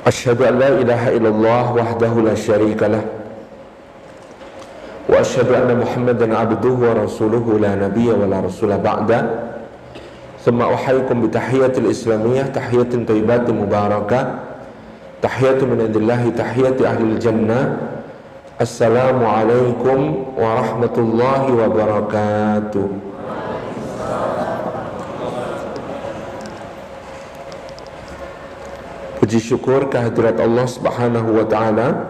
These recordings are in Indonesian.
Asyhadu an la ilaha illallah wahdahu la syarika lah wa asyhadu anna Muhammadan abduhu wa rasuluhu la nabiyya wa la rasula ba'da. Thumma uhayyikum bi tahiyatil islamiyah, tahiyatin thayyibatin mubarakah, tahiyatu min indillahi, tahiyati ahlil jannah. Assalamu alaikum warahmatullahi wabarakatuh. Puji syukur kehadirat Allah Subhanahu wa ta'ala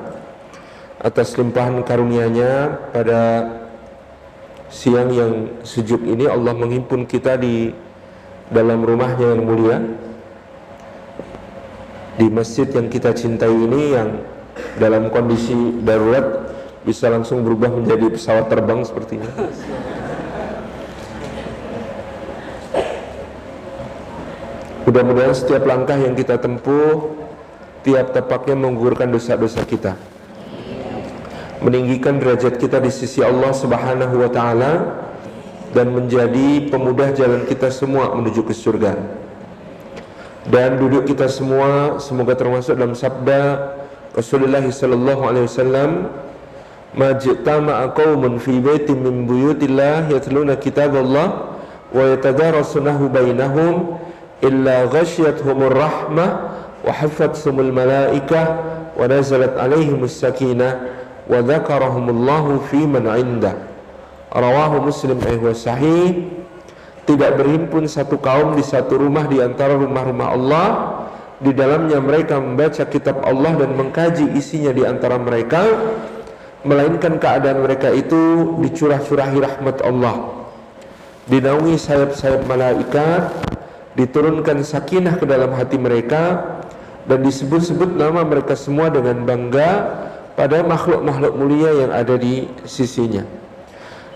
atas limpahan karunia-Nya pada siang yang sejuk ini. Allah menghimpun kita di dalam rumahnya yang mulia, di masjid yang kita cintai ini, yang dalam kondisi darurat bisa langsung berubah menjadi pesawat terbang seperti ini. Mudah-mudahan setiap langkah yang kita tempuh, tiap tapaknya menggugurkan dosa-dosa kita, meninggikan derajat kita di sisi Allah Subhanahu wa ta'ala, dan menjadi pemudah jalan kita semua menuju ke surga. Dan duduk kita semua semoga termasuk dalam sabda Rasulullah sallallahu alaihi wasallam, majtama'a qaumun fi baitin min buyutillah yatluna kitaballah wa yatadarasunahu bainahum illa ghasyiyatuhumur rahmah wa hafathumul malaikah wa nazalat alaihimus sakinah wa dzakarahumullahu fi man 'indah. Rawahu Muslim wa sahih. Tidak berhimpun satu kaum di satu rumah di antara rumah-rumah Allah, di dalamnya mereka membaca kitab Allah dan mengkaji isinya di antara mereka, melainkan keadaan mereka itu dicurah-curahi rahmat Allah, dinaungi sayap-sayap malaikat, diturunkan sakinah ke dalam hati mereka, dan disebut-sebut nama mereka semua dengan bangga pada makhluk-makhluk mulia yang ada di sisinya.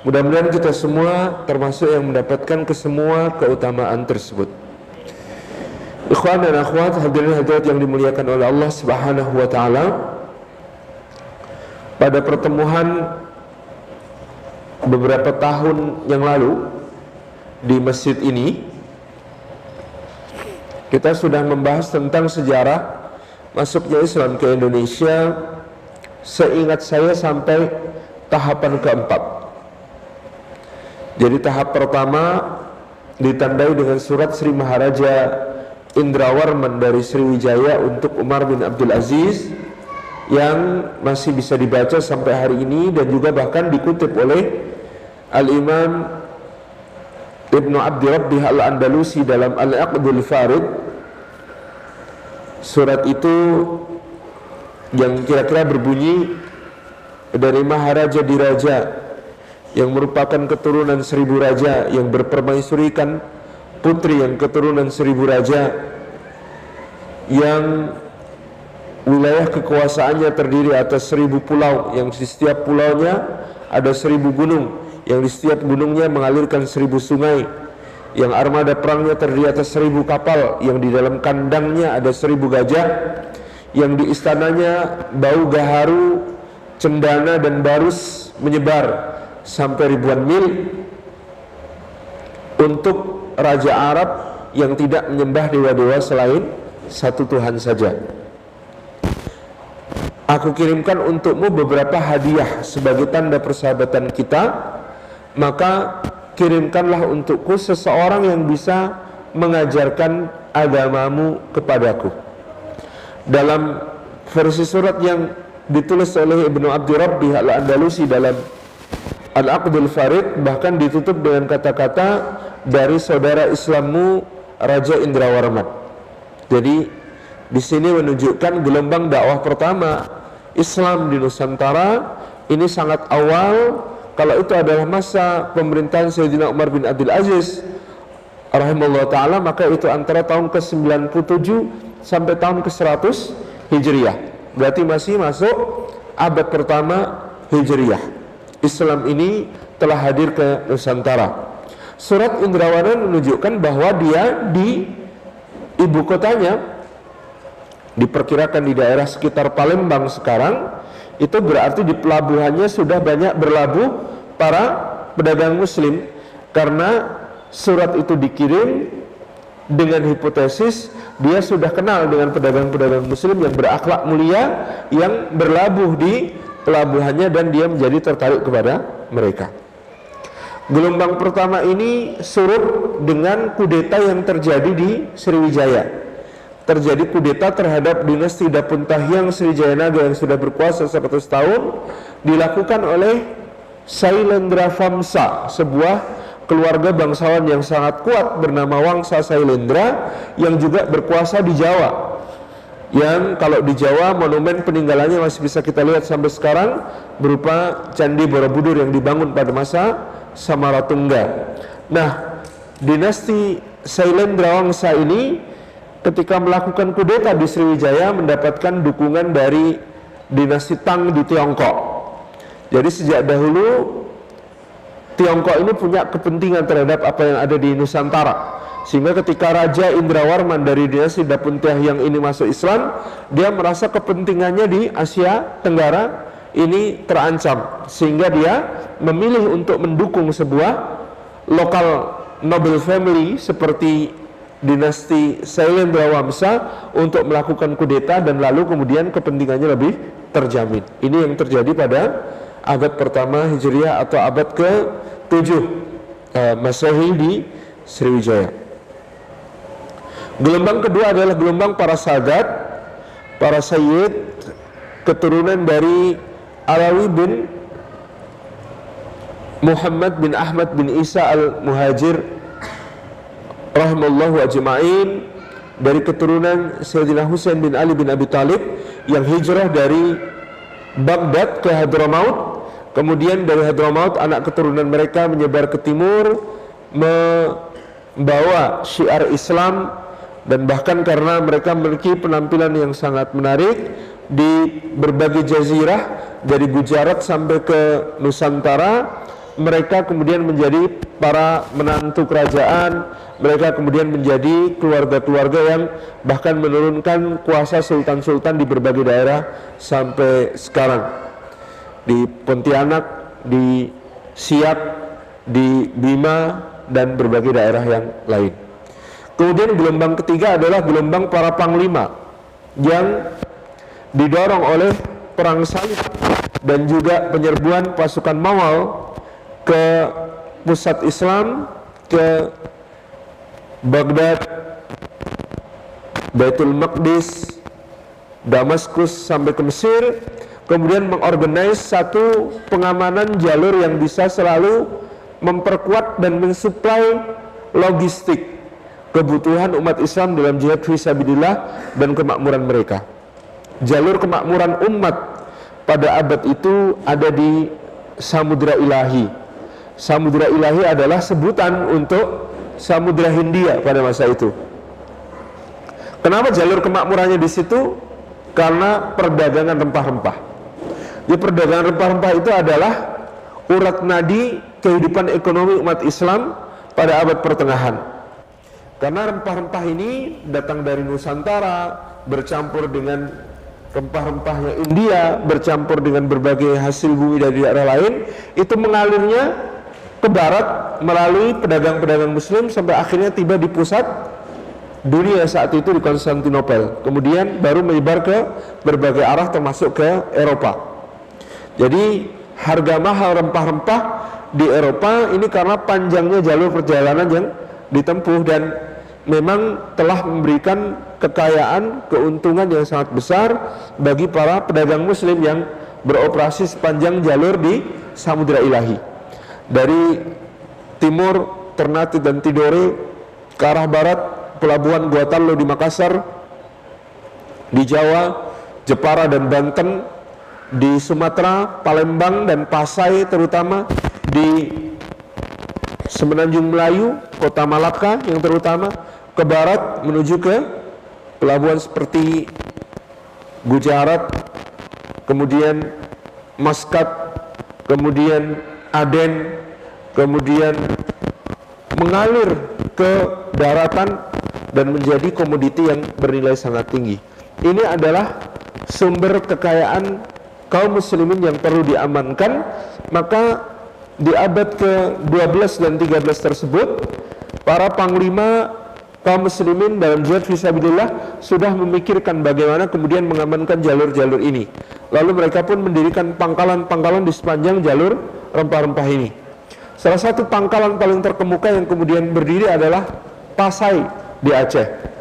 Mudah-mudahan kita semua termasuk yang mendapatkan kesemua keutamaan tersebut. Ikhwan dan akhwat, hadirin hadirat yang dimuliakan oleh Allah Subhanahu wa ta'ala, pada pertemuan beberapa tahun yang lalu di masjid ini, kita sudah membahas tentang sejarah masuknya Islam ke Indonesia, seingat saya sampai tahapan keempat. Jadi tahap pertama ditandai dengan surat Sri Maharaja Indrawarman dari Sriwijaya untuk Umar bin Abdul Aziz, yang masih bisa dibaca sampai hari ini dan juga bahkan dikutip oleh Al-Imam Ibnu Abdi Rabbih Al-Andalusi dalam Al-Aqdul Farid. Surat itu yang kira-kira berbunyi, dari Maharaja Diraja yang merupakan keturunan 1000 raja yang berpermaisurikan putri yang keturunan 1000 raja, yang wilayah kekuasaannya terdiri atas 1000 pulau, yang di setiap pulaunya ada 1000 gunung, yang di setiap gunungnya mengalirkan 1000 sungai, yang armada perangnya terdiri atas 1000 kapal, yang di dalam kandangnya ada 1000 gajah, yang di istananya bau gaharu, cendana dan barus menyebar sampai ribuan mil, untuk raja Arab yang tidak menyembah dewa-dewa selain satu Tuhan saja. Aku kirimkan untukmu beberapa hadiah sebagai tanda persahabatan kita, maka kirimkanlah untukku seseorang yang bisa mengajarkan agamamu kepadaku. Dalam versi surat yang ditulis oleh Ibnu Abdi Rabbih Al-Andalusi dalam Al-Aqdul Farid, bahkan ditutup dengan kata-kata dari saudara Islammu Raja Indrawarman. Jadi di sini menunjukkan gelombang dakwah pertama Islam di Nusantara ini sangat awal. Kalau itu adalah masa pemerintahan Sayyidina Umar bin Abdul Aziz rahimahullah ta'ala, maka itu antara tahun ke-97 sampai tahun ke-100 Hijriah. Berarti masih masuk abad pertama Hijriah. Islam ini telah hadir ke Nusantara. Surat Indrawarman menunjukkan bahwa dia di ibu kotanya, diperkirakan di daerah sekitar Palembang sekarang, itu berarti di pelabuhannya sudah banyak berlabuh para pedagang muslim, karena surat itu dikirim dengan hipotesis dia sudah kenal dengan pedagang-pedagang muslim yang berakhlak mulia, yang berlabuh di pelabuhannya, dan dia menjadi tertarik kepada mereka. Gelombang pertama ini surut dengan kudeta yang terjadi di Sriwijaya. Terjadi kudeta terhadap dinasti Dapun Tahyang Sriwijayanaga yang sudah berkuasa 100 tahun, dilakukan oleh Sailendra Vamsa, sebuah keluarga bangsawan yang sangat kuat bernama Wangsa Sailendra, yang juga berkuasa di Jawa. Yang kalau di Jawa monumen peninggalannya masih bisa kita lihat sampai sekarang, berupa Candi Borobudur yang dibangun pada masa Samaratungga. Nah, dinasti Sailendra Wangsa ini ketika melakukan kudeta di Sriwijaya mendapatkan dukungan dari dinasti Tang di Tiongkok. Jadi sejak dahulu Tiongkok ini punya kepentingan terhadap apa yang ada di Nusantara, sehingga ketika Raja Indrawarman dari dinasti Dapun Tahyang ini masuk Islam, dia merasa kepentingannya di Asia Tenggara ini terancam, sehingga dia memilih untuk mendukung sebuah lokal noble family seperti dinasti Sailendra Wangsa untuk melakukan kudeta, dan lalu kemudian kepentingannya lebih terjamin. Ini yang terjadi pada abad pertama Hijriah atau abad ke-7 Masehi di Sriwijaya. Gelombang kedua adalah gelombang para sadat, para sayyid, keturunan dari Alawi bin Muhammad bin Ahmad bin Isa al-Muhajir rahimallahu ajma'in, dari keturunan Sayyidina Husain bin Ali bin Abi Thalib yang hijrah dari Baghdad ke Hadramaut. Kemudian dari Hadramaut anak keturunan mereka menyebar ke timur, membawa syiar Islam, dan bahkan karena mereka memiliki penampilan yang sangat menarik di berbagai jazirah dari Gujarat sampai ke Nusantara, mereka kemudian menjadi para menantu kerajaan. Mereka kemudian menjadi keluarga-keluarga yang bahkan menurunkan kuasa sultan-sultan di berbagai daerah sampai sekarang, di Pontianak, di Siak, di Bima, dan berbagai daerah yang lain. Kemudian gelombang ketiga adalah gelombang para panglima yang didorong oleh perang salib dan juga penyerbuan pasukan Mawal ke pusat Islam, ke Baghdad, Baitul Maqdis, Damaskus sampai ke Mesir. Kemudian mengorganize satu pengamanan jalur yang bisa selalu memperkuat dan mensuplai logistik kebutuhan umat Islam dalam jihad fisabilillah dan kemakmuran mereka. Jalur kemakmuran umat pada abad itu ada di Samudra Ilahi. Samudra Ilahi adalah sebutan untuk Samudra Hindia pada masa itu. Kenapa jalur kemakmurannya di situ? Karena perdagangan rempah-rempah. Jadi perdagangan rempah-rempah itu adalah urat nadi kehidupan ekonomi umat Islam pada abad pertengahan. Karena rempah-rempah ini datang dari Nusantara, bercampur dengan rempah-rempahnya India, bercampur dengan berbagai hasil bumi dari daerah lain, itu mengalirnya ke barat melalui pedagang-pedagang muslim sampai akhirnya tiba di pusat dunia saat itu di Konstantinopel. Kemudian baru menyebar ke berbagai arah termasuk ke Eropa. Jadi harga mahal rempah-rempah di Eropa ini karena panjangnya jalur perjalanan yang ditempuh, dan memang telah memberikan kekayaan, keuntungan yang sangat besar bagi para pedagang muslim yang beroperasi sepanjang jalur di Samudra Ilahi. Dari timur Ternate dan Tidore ke arah barat pelabuhan Guatalo di Makassar, di Jawa, Jepara dan Banten, di Sumatera, Palembang dan Pasai, terutama di Semenanjung Melayu, Kota Malaka yang terutama, ke barat menuju ke pelabuhan seperti Gujarat, kemudian Maskat, kemudian Aden, kemudian mengalir ke daratan dan menjadi komoditi yang bernilai sangat tinggi. Ini adalah sumber kekayaan kaum muslimin yang perlu diamankan. Maka di abad ke-12 dan 13 tersebut, para panglima kaum muslimin dalam jihad fisabilillah sudah memikirkan bagaimana kemudian mengamankan jalur-jalur ini. Lalu mereka pun mendirikan pangkalan-pangkalan di sepanjang jalur rempah-rempah ini. Salah satu pangkalan paling terkemuka yang kemudian berdiri adalah Pasai di Aceh.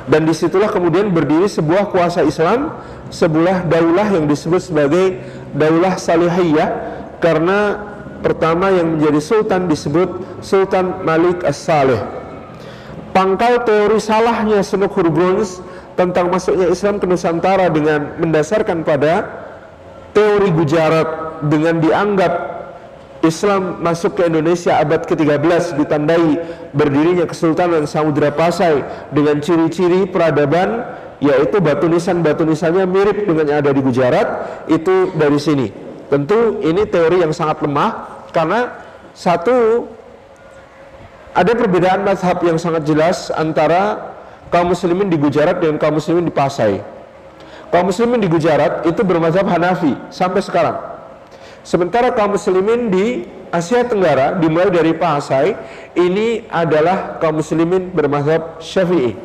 Dan disitulah kemudian berdiri sebuah kuasa Islam, sebuah daulah yang disebut sebagai Daulah Salihiyah, karena pertama yang menjadi sultan disebut Sultan Malik As-Saleh. Pangkal teori salahnya Sunuk Hurbrons tentang masuknya Islam ke Nusantara dengan mendasarkan pada teori Gujarat, dengan dianggap Islam masuk ke Indonesia abad ke-13 ditandai berdirinya Kesultanan Samudra Pasai dengan ciri-ciri peradaban, yaitu batu nisannya mirip dengan yang ada di Gujarat. Itu dari sini. Tentu ini teori yang sangat lemah, karena satu, ada perbedaan mazhab yang sangat jelas antara kaum muslimin di Gujarat dan kaum muslimin di Pasai. Kaum muslimin di Gujarat itu bermazhab Hanafi sampai sekarang. Sementara kaum muslimin di Asia Tenggara dimulai dari Pasai ini adalah kaum muslimin bermazhab Syafi'i.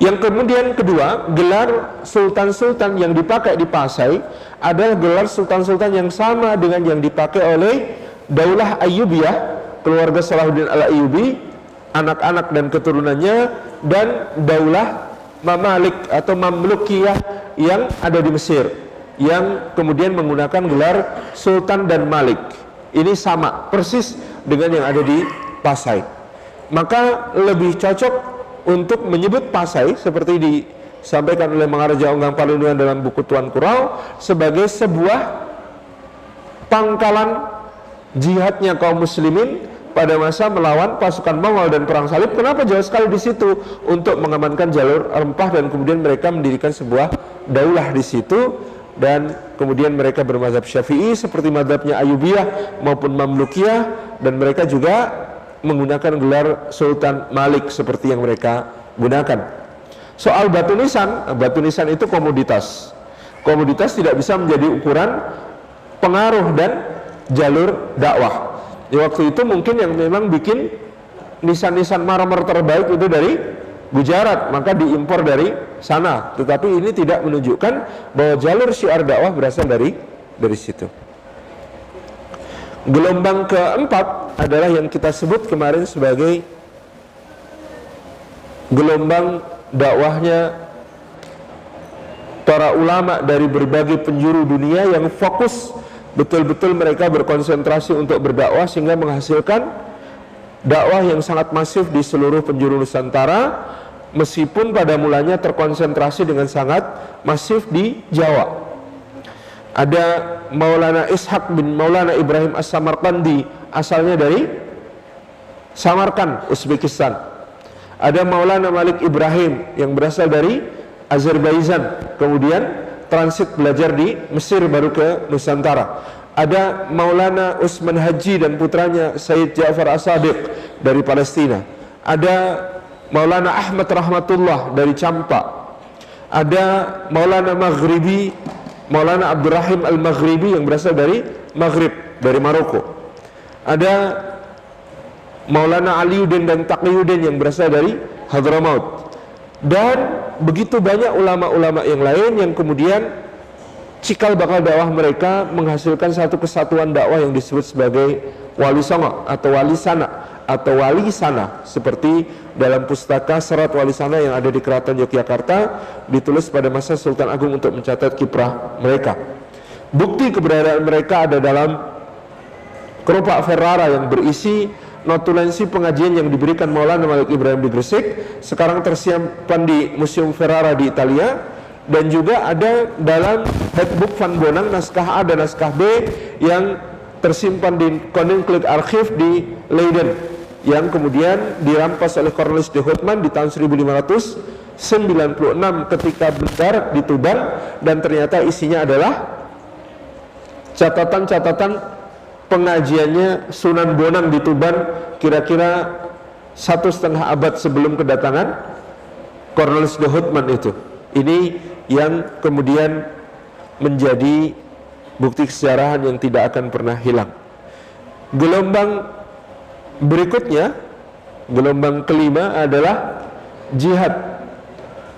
Yang kemudian kedua, gelar sultan-sultan yang dipakai di Pasai adalah gelar sultan-sultan yang sama dengan yang dipakai oleh Daulah Ayyubiyah, keluarga Salahuddin Al-Ayyubi, anak-anak dan keturunannya, dan Daulah Mamalik atau Mamlukiyah yang ada di Mesir, yang kemudian menggunakan gelar Sultan dan Malik. Ini sama persis dengan yang ada di Pasai. Maka lebih cocok untuk menyebut Pasai seperti disampaikan oleh Mangaraja Onggang Palindungan dalam buku Tuan Kurau sebagai sebuah pangkalan jihadnya kaum muslimin pada masa melawan pasukan Mongol dan perang salib. Kenapa jauh sekali di situ? Untuk mengamankan jalur rempah, dan kemudian mereka mendirikan sebuah daulah di situ, dan kemudian mereka bermazhab Syafi'i seperti mazhabnya Ayyubiyah maupun Mamlukiyah, dan mereka juga menggunakan gelar Sultan Malik seperti yang mereka gunakan. Soal batu nisan itu komoditas. Komoditas tidak bisa menjadi ukuran pengaruh dan jalur dakwah. Di waktu itu mungkin yang memang bikin nisan-nisan marmer terbaik itu dari Gujarat, maka diimpor dari sana. Tetapi ini tidak menunjukkan bahwa jalur syiar dakwah berasal dari situ. Gelombang keempat adalah yang kita sebut kemarin sebagai gelombang dakwahnya para ulama dari berbagai penjuru dunia yang fokus betul-betul mereka berkonsentrasi untuk berdakwah sehingga menghasilkan dakwah yang sangat masif di seluruh penjuru Nusantara, meskipun pada mulanya terkonsentrasi dengan sangat masif di Jawa. Ada Maulana Ishaq bin Maulana Ibrahim As-Samarqandi, asalnya dari Samarkand, Uzbekistan. Ada Maulana Malik Ibrahim yang berasal dari Azerbaijan, kemudian transit belajar di Mesir baru ke Nusantara. Ada Maulana Usman Haji dan putranya Sayyid Ja'far As-Sadiq dari Palestina. Ada Maulana Ahmad Rahmatullah dari Campa. Ada Maulana Maghribi, Maulana Abdurrahim Al-Maghribi yang berasal dari Maghrib, dari Maroko. Ada Maulana Aliuddin dan Taqiyuddin yang berasal dari Hadramaut. Dan begitu banyak ulama-ulama yang lain yang kemudian cikal bakal dakwah mereka menghasilkan satu kesatuan dakwah yang disebut sebagai wali songo atau wali sana atau wali sana, seperti dalam pustaka Serat Wali Sana yang ada di Keraton Yogyakarta, ditulis pada masa Sultan Agung untuk mencatat kiprah mereka. Bukti keberadaan mereka ada dalam keropak Ferrara yang berisi notulensi pengajian yang diberikan Maulana Malik Ibrahim di Gresik, sekarang tersimpan di Museum Ferrara di Italia, dan juga ada dalam Handbook Van Bonang naskah A dan naskah B yang tersimpan di Koninklijk Archief di Leiden, yang kemudian dirampas oleh Cornelis de Houtman di tahun 1596 ketika mendarat di Tuban, dan ternyata isinya adalah catatan-catatan pengajiannya Sunan Bonang di Tuban kira-kira 1,5 abad sebelum kedatangan Cornelis de Houtman itu. Ini yang kemudian menjadi bukti kesejarahan yang tidak akan pernah hilang. Gelombang berikutnya Gelombang kelima adalah jihad.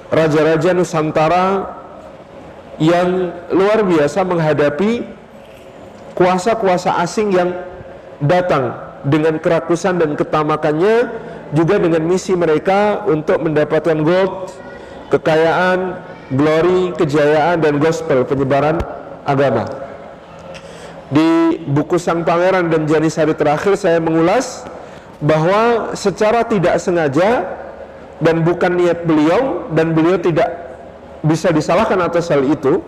Raja-raja Nusantara yang luar biasa menghadapi kuasa-kuasa asing yang datang dengan kerakusan dan ketamakannya, juga dengan misi mereka untuk mendapatkan gold, kekayaan, glory, kejayaan, dan gospel, penyebaran agama. Di buku Sang Pangeran dan Janisari terakhir saya mengulas bahwa secara tidak sengaja dan bukan niat beliau, dan beliau tidak bisa disalahkan atas hal itu,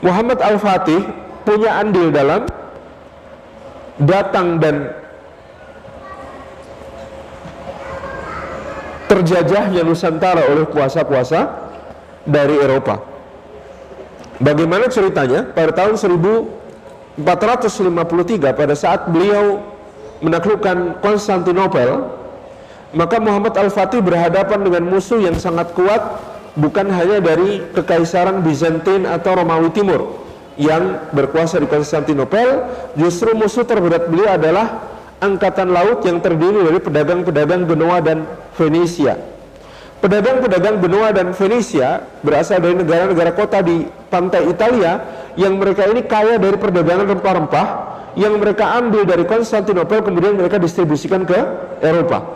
Muhammad Al-Fatih punya andil dalam datang dan terjajahnya Nusantara oleh kuasa-kuasa dari Eropa. Bagaimana ceritanya? Pada tahun 1453, pada saat beliau menaklukkan Konstantinopel, maka Muhammad Al-Fatih berhadapan dengan musuh yang sangat kuat, bukan hanya dari Kekaisaran Bizantin atau Romawi Timur yang berkuasa di Konstantinopel. Justru musuh terberat beliau adalah angkatan laut yang terdiri dari pedagang-pedagang Genoa dan Venesia. Pedagang-pedagang Genoa dan Venesia berasal dari negara-negara kota di pantai Italia, yang mereka ini kaya dari perdagangan rempah-rempah yang mereka ambil dari Konstantinopel, kemudian mereka distribusikan ke Eropa.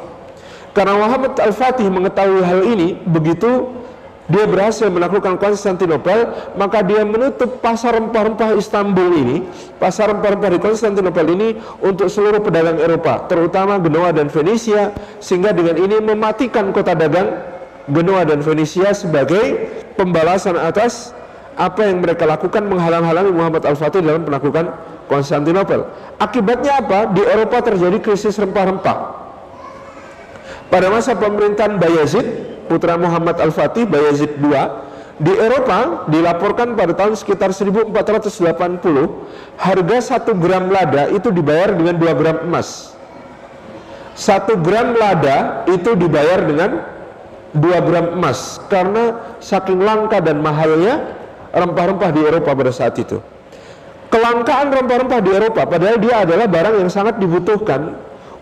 Karena Muhammad Al-Fatih mengetahui hal ini, begitu dia berhasil menaklukkan Konstantinopel, maka dia menutup pasar rempah-rempah Istanbul ini, pasar rempah-rempah di Konstantinopel ini, untuk seluruh pedagang Eropa, terutama Genoa dan Venesia, sehingga dengan ini mematikan kota dagang Genoa dan Venesia sebagai pembalasan atas apa yang mereka lakukan, menghalang-halangi Muhammad Al-Fatih dalam penaklukan Konstantinopel. Akibatnya apa? Di Eropa terjadi krisis rempah-rempah. Pada masa pemerintahan Bayezid, putra Muhammad Al-Fatih, Bayezid II, di Eropa dilaporkan pada tahun sekitar 1480, harga 1 gram lada itu dibayar dengan 2 gram emas. 1 gram lada itu dibayar dengan 2 gram emas, karena saking langka dan mahalnya rempah-rempah di Eropa pada saat itu. Kelangkaan rempah-rempah di Eropa, padahal dia adalah barang yang sangat dibutuhkan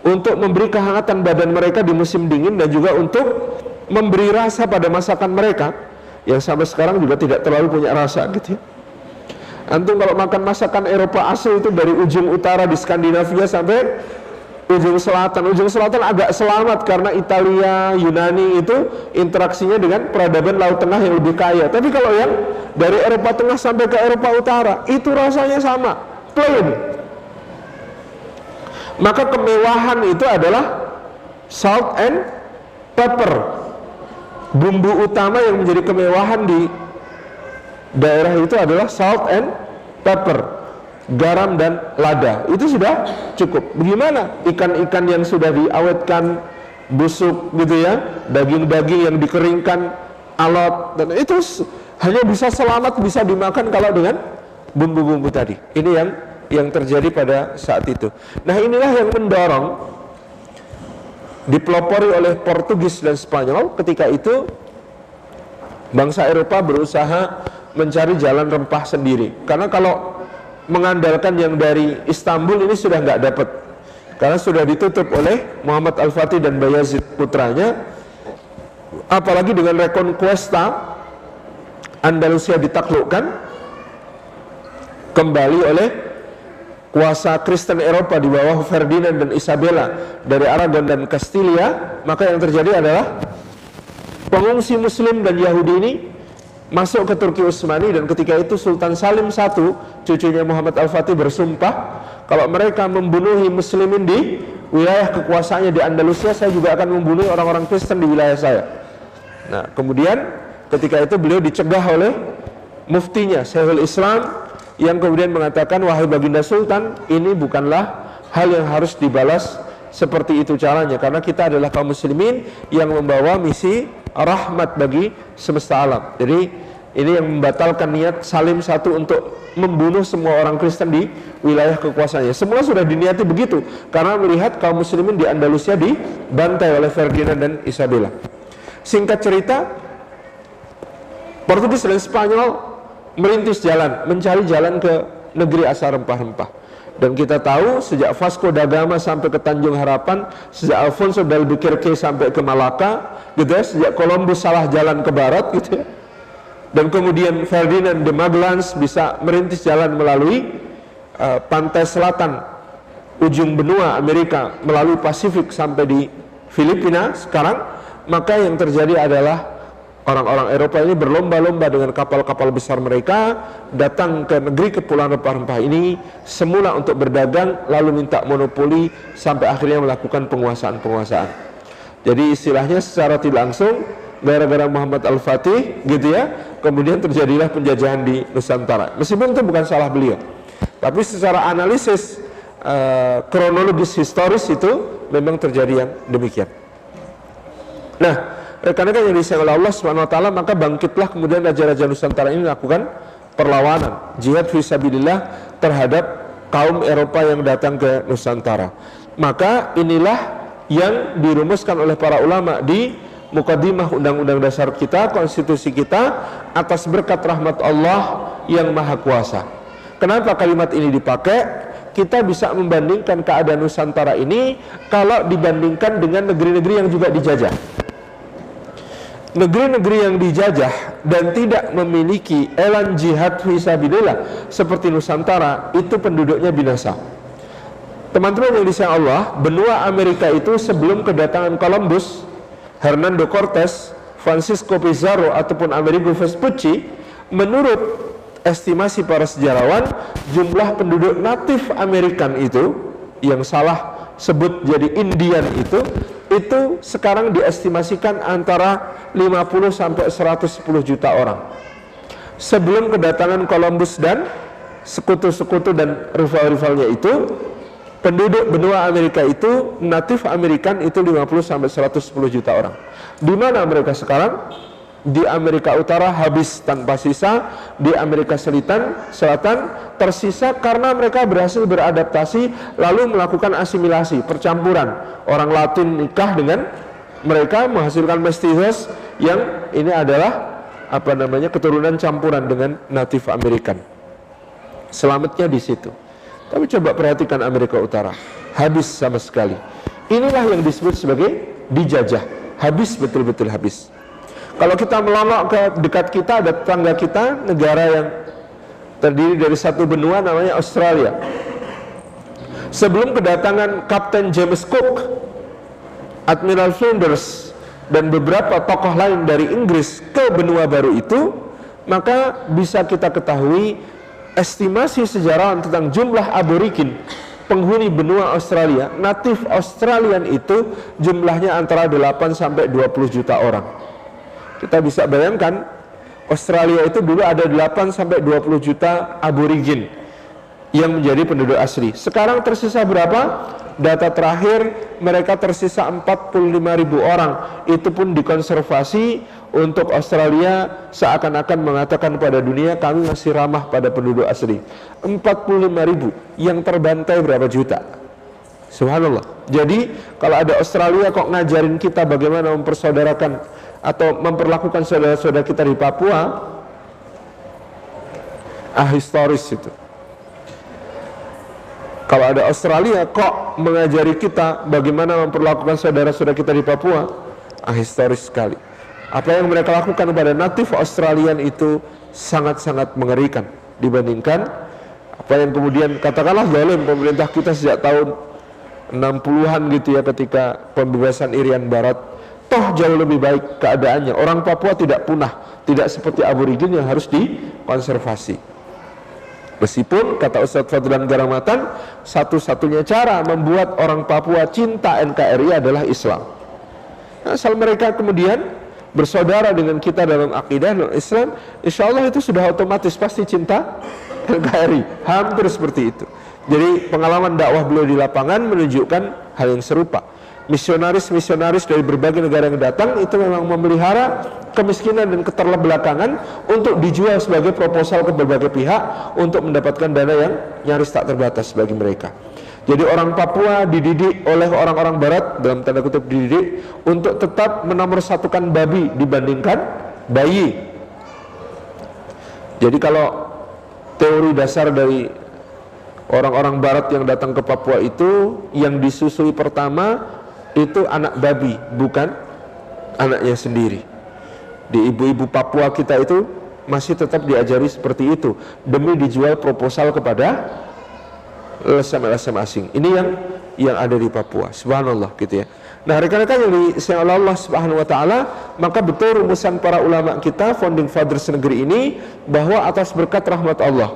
untuk memberi kehangatan badan mereka di musim dingin, dan juga untuk memberi rasa pada masakan mereka yang sampai sekarang juga tidak terlalu punya rasa gitu ya. Antum kalau makan masakan Eropa asli itu dari ujung utara di Skandinavia sampai ujung selatan agak selamat karena Italia, Yunani itu interaksinya dengan peradaban Laut Tengah yang lebih kaya. Tapi kalau yang dari Eropa Tengah sampai ke Eropa Utara itu rasanya sama, plain. Maka kemewahan itu adalah salt and pepper. Bumbu utama yang menjadi kemewahan di daerah itu adalah salt and pepper, garam dan lada. Itu sudah cukup. Bagaimana ikan-ikan yang sudah diawetkan busuk gitu ya, daging-daging yang dikeringkan, alot, dan itu hanya bisa selamat, bisa dimakan kalau dengan bumbu-bumbu tadi. Ini yang terjadi pada saat itu. Nah, inilah yang mendorong, dipelopori oleh Portugis dan Spanyol. Ketika itu bangsa Eropa berusaha mencari jalan rempah sendiri, karena kalau mengandalkan yang dari Istanbul ini sudah nggak dapat, karena sudah ditutup oleh Muhammad Al-Fatih dan Bayezid putranya. Apalagi dengan Reconquista, Andalusia ditaklukkan kembali oleh kuasa Kristen Eropa di bawah Ferdinand dan Isabella dari Aragon dan Castilia. Maka yang terjadi adalah pengungsi Muslim dan Yahudi ini masuk ke Turki Utsmani, dan ketika itu Sultan Salim I, cucunya Muhammad Al-Fatih, bersumpah kalau mereka membunuhi Muslimin di wilayah kekuasaannya di Andalusia, saya juga akan membunuh orang-orang Kristen di wilayah saya. Nah, kemudian ketika itu beliau dicegah oleh muftinya Syekhul Islam, yang kemudian mengatakan, wahai baginda Sultan, ini bukanlah hal yang harus dibalas seperti itu caranya, karena kita adalah kaum muslimin yang membawa misi rahmat bagi semesta alam. Jadi ini yang membatalkan niat Salim I untuk membunuh semua orang Kristen di wilayah kekuasaannya. Semula sudah diniati begitu, karena melihat kaum muslimin di Andalusia dibantai oleh Ferdinand dan Isabella. Singkat cerita, Portugis dan Spanyol merintis jalan, mencari jalan ke negeri asal rempah-rempah. Dan kita tahu sejak Vasco da Gama sampai ke Tanjung Harapan, sejak Alfonso de Albuquerque sampai ke Malacca, gitu ya, sejak Columbus salah jalan ke barat, gitu ya. Dan kemudian Ferdinand de Magellan bisa merintis jalan melalui pantai selatan ujung benua Amerika melalui Pasifik sampai di Filipina sekarang. Maka yang terjadi adalah orang-orang Eropa ini berlomba-lomba dengan kapal-kapal besar mereka datang ke negeri kepulauan rempah-rempah ini semula untuk berdagang, lalu minta monopoli sampai akhirnya melakukan penguasaan-penguasaan. Jadi istilahnya secara tidak langsung gara-gara Muhammad Al-Fatih, gitu ya, kemudian terjadilah penjajahan di Nusantara. Meskipun itu bukan salah beliau, tapi secara analisis kronologis historis itu memang terjadi yang demikian. Nah, karena yang disayang oleh Allah Subhanahu wa taala, maka bangkitlah kemudian raja-raja Nusantara ini melakukan perlawanan, jihad fisabilillah terhadap kaum Eropa yang datang ke Nusantara. Maka inilah yang dirumuskan oleh para ulama di Muqaddimah Undang-Undang Dasar kita, konstitusi kita, atas berkat rahmat Allah yang Maha Kuasa. Kenapa kalimat ini dipakai? Kita bisa membandingkan keadaan Nusantara ini kalau dibandingkan dengan negeri-negeri yang juga dijajah. Negeri-negeri yang dijajah dan tidak memiliki elan jihad fisabilillah seperti Nusantara, itu penduduknya binasa. Teman-teman yang disayang Allah, benua Amerika itu sebelum kedatangan Columbus, Hernando Cortés, Francisco Pizarro ataupun Amerigo Vespucci, menurut estimasi para sejarawan, jumlah penduduk natif Amerikan itu, yang salah sebut jadi Indian itu sekarang diestimasikan antara 50 sampai 110 juta orang. Sebelum kedatangan Columbus dan sekutu-sekutu dan rival-rivalnya itu, penduduk benua Amerika itu, natif Amerikan itu 50 sampai 110 juta orang. Di mana mereka sekarang? Di Amerika Utara habis tanpa sisa, di Amerika Selatan tersisa karena mereka berhasil beradaptasi lalu melakukan asimilasi, percampuran. Orang Latin nikah dengan mereka menghasilkan mestizos yang ini adalah keturunan campuran dengan natif Amerikan. Selamatnya di situ. Tapi coba perhatikan Amerika Utara, habis sama sekali. Inilah yang disebut sebagai dijajah, habis, betul-betul habis. Kalau kita melonok ke dekat kita, ada tetangga kita, negara yang terdiri dari satu benua namanya Australia. Sebelum kedatangan Kapten James Cook, Admiral Flinders, dan beberapa tokoh lain dari Inggris ke benua baru itu, maka bisa kita ketahui estimasi sejarawan tentang jumlah aborigin penghuni benua Australia, natif Australian itu jumlahnya antara 8 sampai 20 juta orang. Kita bisa bayangkan Australia itu dulu ada 8 sampai 20 juta aborigin yang menjadi penduduk asli. Sekarang tersisa berapa? Data terakhir mereka tersisa 45.000 orang. Itu pun dikonservasi untuk Australia seakan-akan mengatakan pada dunia kami masih ramah pada penduduk asli. 45.000 yang terbantai berapa juta? Subhanallah. Jadi kalau ada Australia kok ngajarin kita bagaimana mempersaudarakan atau memperlakukan saudara-saudara kita di Papua, historis itu. Kalau ada Australia kok mengajari kita bagaimana memperlakukan saudara-saudara kita di Papua, historis sekali. Apa yang mereka lakukan pada natif Australian itu sangat-sangat mengerikan dibandingkan apa yang kemudian katakanlah zalim pemerintah kita sejak tahun 60-an gitu ya, ketika pembebasan Irian Barat. Toh jauh lebih baik keadaannya. Orang Papua tidak punah, tidak seperti aborigin yang harus dikonservasi. Meskipun kata Ustadz Fadlan Garamatan, satu-satunya cara membuat orang Papua cinta NKRI adalah Islam. Asal mereka kemudian bersaudara dengan kita dalam akidah dan Islam, insya Allah itu sudah otomatis pasti cinta NKRI. Hampir seperti itu. Jadi pengalaman dakwah beliau di lapangan menunjukkan hal yang serupa. Misionaris-misionaris dari berbagai negara yang datang itu memang memelihara kemiskinan dan keterbelakangan untuk dijual sebagai proposal ke berbagai pihak untuk mendapatkan dana yang nyaris tak terbatas bagi mereka. Jadi orang Papua dididik oleh orang-orang Barat, dalam tanda kutip dididik, untuk tetap menomorsatukan babi dibandingkan bayi. Jadi kalau teori dasar dari Orang-orang barat yang datang ke Papua itu yang disusui pertama itu anak babi, bukan anaknya sendiri. Di ibu-ibu Papua kita itu masih tetap diajari seperti itu demi dijual proposal kepada LSM asing. Ini yang ada di Papua. Subhanallah gitu ya. Nah, rekan-rekan yang disayang oleh Allah Subhanahu wa taala, maka betul rumusan para ulama kita, founding fathers negeri ini, bahwa atas berkat rahmat Allah,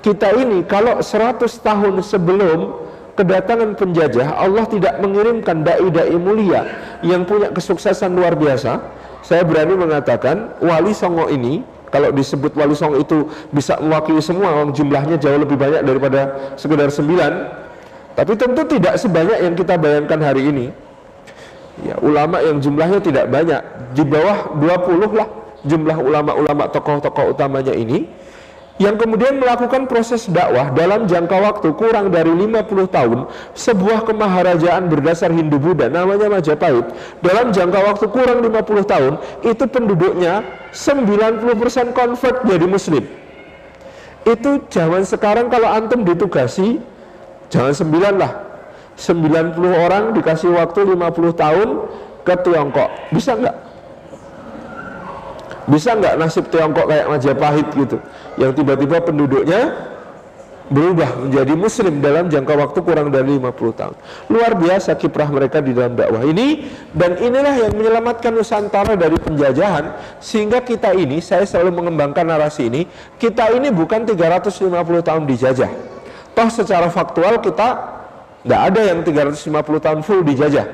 kita ini kalau 100 tahun sebelum kedatangan penjajah, Allah tidak mengirimkan dai-dai mulia yang punya kesuksesan luar biasa. Saya berani mengatakan Wali Songo ini, kalau disebut Wali Songo itu bisa mewakili semua, jumlahnya jauh lebih banyak daripada sekedar 9. Tapi tentu tidak sebanyak yang kita bayangkan hari ini. Ya, ulama yang jumlahnya tidak banyak, di bawah 20 lah jumlah ulama-ulama tokoh-tokoh utamanya ini, yang kemudian melakukan proses dakwah dalam jangka waktu kurang dari 50 tahun, sebuah kemaharajaan berdasar Hindu-Buddha namanya Majapahit, dalam jangka waktu kurang 50 tahun, itu penduduknya 90% convert jadi muslim. Itu zaman sekarang kalau antum ditugasi, jangan 9 lah, 90 orang dikasih waktu 50 tahun ke Tiongkok, bisa nggak? Bisa nggak nasib Tiongkok kayak Majapahit gitu, yang tiba-tiba penduduknya berubah menjadi muslim dalam jangka waktu kurang dari 50 tahun. Luar biasa kiprah mereka di dalam dakwah ini, dan inilah yang menyelamatkan Nusantara dari penjajahan. Sehingga kita ini, saya selalu mengembangkan narasi ini, kita ini bukan 350 tahun dijajah. Toh secara faktual kita nggak ada yang 350 tahun full dijajah.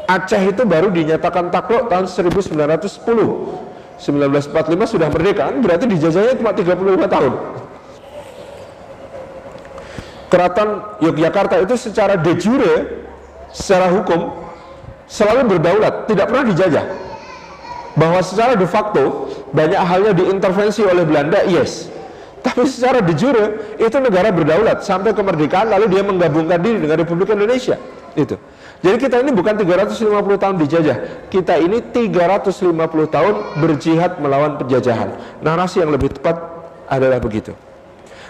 Aceh itu baru dinyatakan takluk tahun 1910. 1945 sudah merdeka, berarti dijajahnya cuma 35 tahun. Keraton Yogyakarta itu secara de jure, secara hukum selalu berdaulat, tidak pernah dijajah. Bahwa secara de facto banyak halnya diintervensi oleh Belanda, yes. Tapi secara de jure itu negara berdaulat sampai kemerdekaan, lalu dia menggabungkan diri dengan Republik Indonesia. Itu. Jadi kita ini bukan 350 tahun dijajah, kita ini 350 tahun berjihad melawan penjajahan. Narasi yang lebih tepat adalah begitu.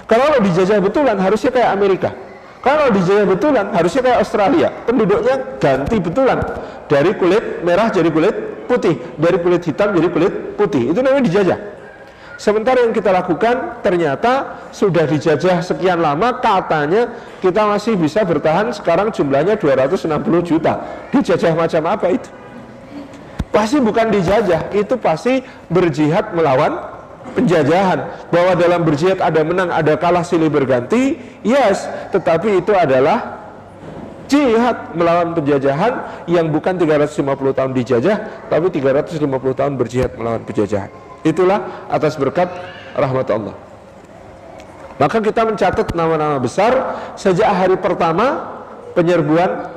Kalau dijajah betulan harusnya kayak Amerika. Kalau dijajah betulan harusnya kayak Australia. Penduduknya ganti betulan, dari kulit merah jadi kulit putih, dari kulit hitam jadi kulit putih. Itu namanya dijajah. Sementara yang kita lakukan ternyata sudah dijajah sekian lama, katanya kita masih bisa bertahan. Sekarang jumlahnya 260 juta. Dijajah macam apa itu? Pasti bukan dijajah, itu pasti berjihad melawan penjajahan. Bahwa dalam berjihad ada menang, ada kalah, silih berganti, yes. Tetapi itu adalah jihad melawan penjajahan yang bukan 350 tahun dijajah, tapi 350 tahun berjihad melawan penjajahan. Itulah atas berkat rahmat Allah. Maka kita mencatat nama-nama besar sejak hari pertama penyerbuan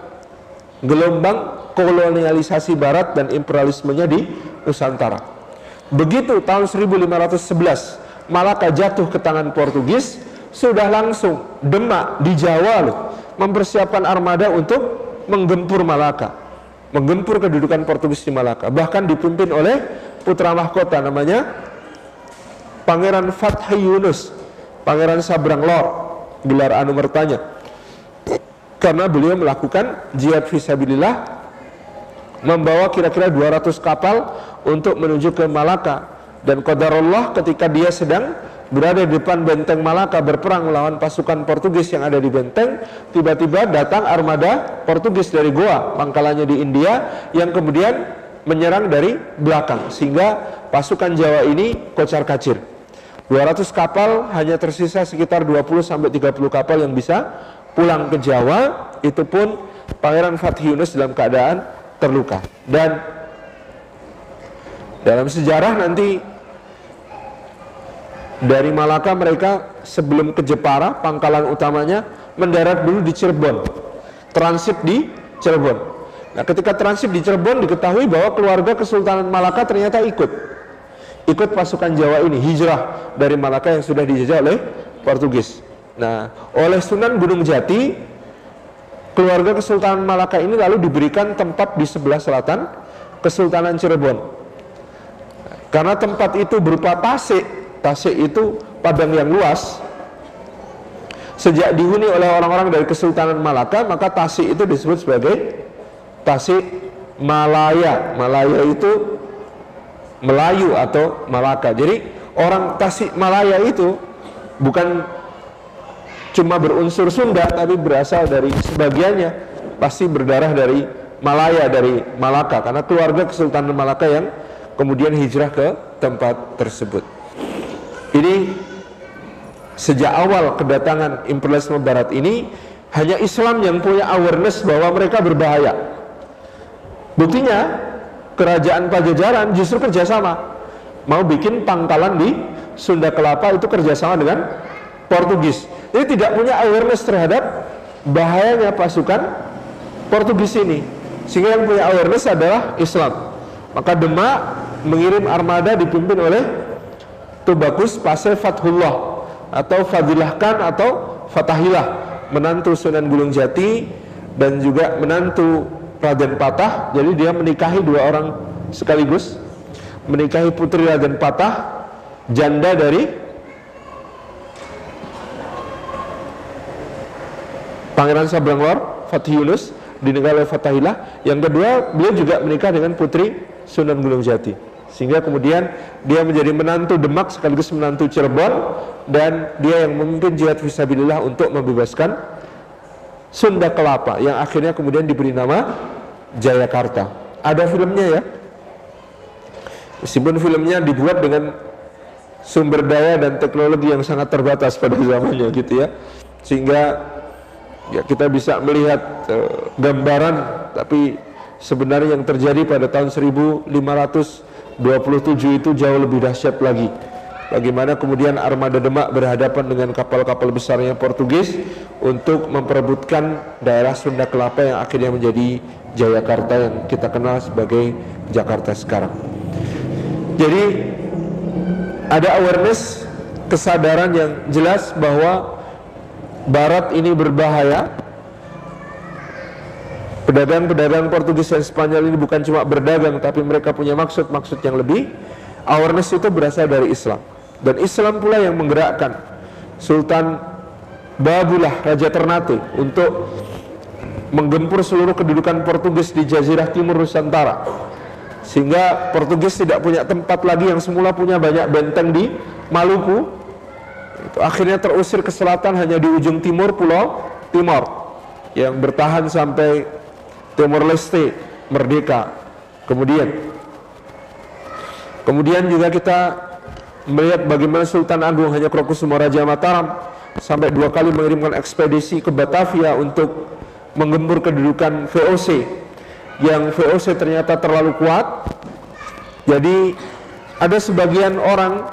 gelombang kolonialisasi barat dan imperialismenya di Nusantara. Begitu tahun 1511 Malaka jatuh ke tangan Portugis, sudah langsung Demak di Jawa loh mempersiapkan armada untuk menggempur Malaka, menggempur kedudukan Portugis di Malaka. Bahkan dipimpin oleh putra mahkota namanya Pangeran Fathi Yunus, Pangeran Sabrang Lor, gelar anumertanya, karena beliau melakukan jihad fisabilillah, membawa kira-kira 200 kapal untuk menuju ke Malaka. Dan qadarullah ketika dia sedang berada di depan benteng Malaka berperang melawan pasukan Portugis yang ada di benteng, tiba-tiba datang armada Portugis dari Goa, pangkalannya di India, yang kemudian menyerang dari belakang, sehingga pasukan Jawa ini kocar-kacir. 200 kapal, hanya tersisa sekitar 20-30 kapal yang bisa pulang ke Jawa. Itu pun Pangeran Fathi Yunus dalam keadaan terluka. Dan dalam sejarah nanti dari Malaka mereka sebelum ke Jepara, pangkalan utamanya, mendarat dulu di Cirebon, transit di Cirebon. Nah, ketika transit di Cirebon diketahui bahwa keluarga Kesultanan Malaka ternyata ikut pasukan Jawa ini, hijrah dari Malaka yang sudah dijajah oleh Portugis. Nah, oleh Sunan Gunung Jati, keluarga Kesultanan Malaka ini lalu diberikan tempat di sebelah selatan Kesultanan Cirebon. Karena tempat itu berupa tasik itu padang yang luas, Sejak dihuni oleh orang-orang dari Kesultanan Malaka, maka Tasik itu disebut sebagai Tasik Malaya. Malaya itu Melayu atau Malaka. Jadi orang Tasik Malaya itu bukan cuma berunsur Sunda, tapi berasal dari sebagiannya pasti berdarah dari Malaya, dari Malaka, karena keluarga Kesultanan Malaka yang kemudian hijrah ke tempat tersebut. Ini sejak awal kedatangan imperialisme Barat ini, hanya Islam yang punya awareness bahwa mereka berbahaya. Buktinya kerajaan Pajajaran justru kerjasama, mau bikin pangkalan di Sunda Kelapa itu kerjasama dengan Portugis. Jadi tidak punya awareness terhadap bahayanya pasukan Portugis ini, sehingga yang punya awareness adalah Islam. Maka Demak mengirim armada dipimpin oleh Tubagus Pasir Fathullah atau Fadilah Khan atau Fatahillah, menantu Sunan Gunung Jati dan juga menantu Raden Patah. Jadi dia menikahi dua orang sekaligus, menikahi putri Raden Patah, janda dari Pangeran Sabrangor, Fatih Yunus, dinikahi oleh Fatahillah. Yang kedua, beliau juga menikah dengan putri Sunan Gunung Jati, sehingga kemudian dia menjadi menantu Demak sekaligus menantu Cirebon, dan dia yang memimpin jihad fisabilillah untuk membebaskan Sunda Kelapa yang akhirnya kemudian diberi nama Jayakarta. Ada filmnya ya, meskipun filmnya dibuat dengan sumber daya dan teknologi yang sangat terbatas pada zamannya gitu ya, sehingga ya kita bisa melihat gambaran, tapi sebenarnya yang terjadi pada tahun 1527 itu jauh lebih dahsyat lagi. Bagaimana kemudian armada Demak berhadapan dengan kapal-kapal besarnya Portugis untuk memperebutkan daerah Sunda Kelapa yang akhirnya menjadi Jayakarta yang kita kenal sebagai Jakarta sekarang. Jadi ada awareness, kesadaran yang jelas bahwa Barat ini berbahaya. Pedagang-pedagang Portugis dan Spanyol ini bukan cuma berdagang, tapi mereka punya maksud-maksud yang lebih. Awareness itu berasal dari Islam, dan Islam pula yang menggerakkan Sultan Babullah, Raja Ternate, untuk menggempur seluruh kedudukan Portugis di Jazirah Timur Nusantara, sehingga Portugis tidak punya tempat lagi. Yang semula punya banyak benteng di Maluku, itu akhirnya terusir ke selatan, hanya di ujung timur Pulau Timor yang bertahan sampai Timor Leste merdeka. Kemudian juga kita melihat bagaimana Sultan Agung Hanyokrokusumo Raja Mataram sampai 2 kali mengirimkan ekspedisi ke Batavia untuk menggempur kedudukan VOC, yang VOC ternyata terlalu kuat. Jadi ada sebagian orang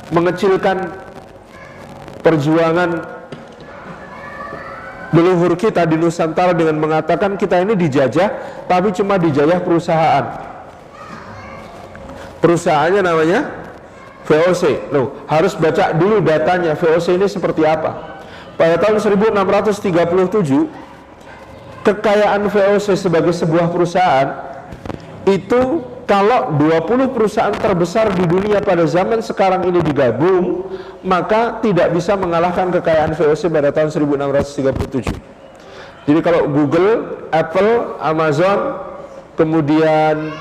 mengecilkan perjuangan leluhur kita di Nusantara dengan mengatakan kita ini dijajah, tapi cuma dijajah perusahaan. Perusahaannya namanya VOC. Loh, harus baca dulu datanya VOC ini seperti apa. Pada tahun 1637, kekayaan VOC sebagai sebuah perusahaan itu, kalau 20 perusahaan terbesar di dunia pada zaman sekarang ini digabung, maka tidak bisa mengalahkan kekayaan VOC pada tahun 1637. Jadi kalau Google, Apple, Amazon, kemudian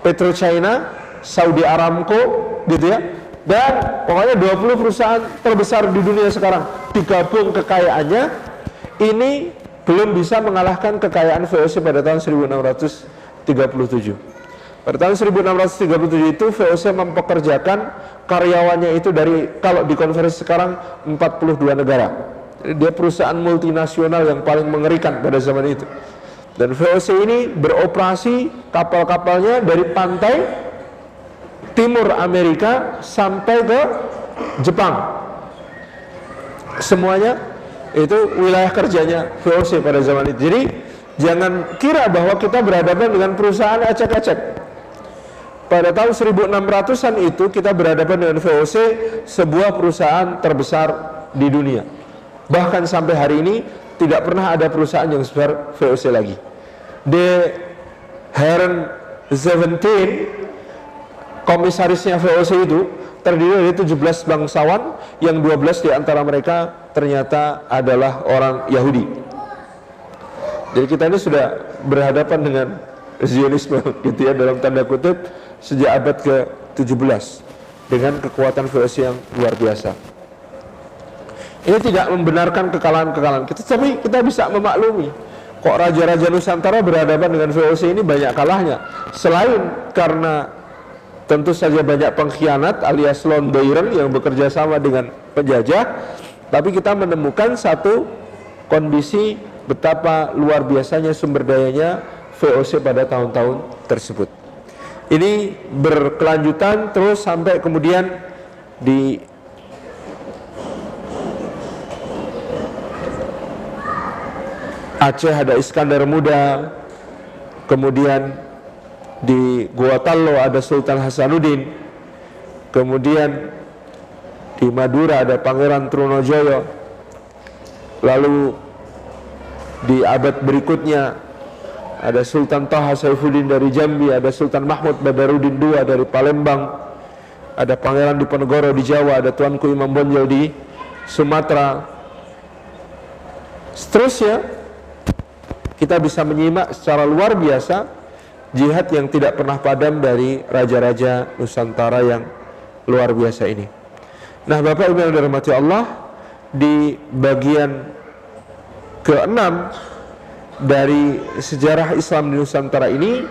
PetroChina, Saudi Aramco gitu ya, dan pokoknya 20 perusahaan terbesar di dunia sekarang digabung kekayaannya, ini belum bisa mengalahkan kekayaan VOC pada tahun 1637. Pada tahun 1637 itu VOC mempekerjakan karyawannya itu dari, kalau dikonversi sekarang, 42 negara. Jadi dia perusahaan multinasional yang paling mengerikan pada zaman itu. Dan VOC ini beroperasi kapal-kapalnya dari pantai timur Amerika sampai ke Jepang. Semuanya itu wilayah kerjanya VOC pada zaman itu. Jadi jangan kira bahwa kita berhadapan dengan perusahaan ecek-ecek. Pada tahun 1600-an itu kita berhadapan dengan VOC, sebuah perusahaan terbesar di dunia. Bahkan sampai hari ini tidak pernah ada perusahaan yang sebesar VOC lagi. The Heren 17, komisarisnya VOC itu terdiri dari 17 bangsawan, yang 12 di antara mereka ternyata adalah orang Yahudi. Jadi kita ini sudah berhadapan dengan Zionisme gitu ya, dalam tanda kutip, sejak abad ke-17 dengan kekuatan VOC yang luar biasa. Ini tidak membenarkan kekalahan-kekalahan kita, tapi kita bisa memaklumi kok raja-raja Nusantara berhadapan dengan VOC ini banyak kalahnya. Selain karena tentu saja banyak pengkhianat alias londoiren yang bekerja sama dengan penjajah, tapi kita menemukan satu kondisi betapa luar biasanya sumber dayanya VOC pada tahun-tahun tersebut. Ini berkelanjutan terus sampai kemudian di Aceh ada Iskandar Muda, kemudian di Gua Tallo ada Sultan Hasanuddin, kemudian di Madura ada Pangeran Trunojoyo, lalu di abad berikutnya ada Sultan Taha Saifuddin dari Jambi, ada Sultan Mahmud Badarudin II dari Palembang, ada Pangeran Diponegoro di Jawa, ada Tuanku Imam Bonjol di Sumatera. Seterusnya kita bisa menyimak secara luar biasa jihad yang tidak pernah padam dari raja-raja Nusantara yang luar biasa ini. Nah, Bapak Ibu yang dirahmati Allah, di bagian ke-6 dari sejarah Islam di Nusantara ini,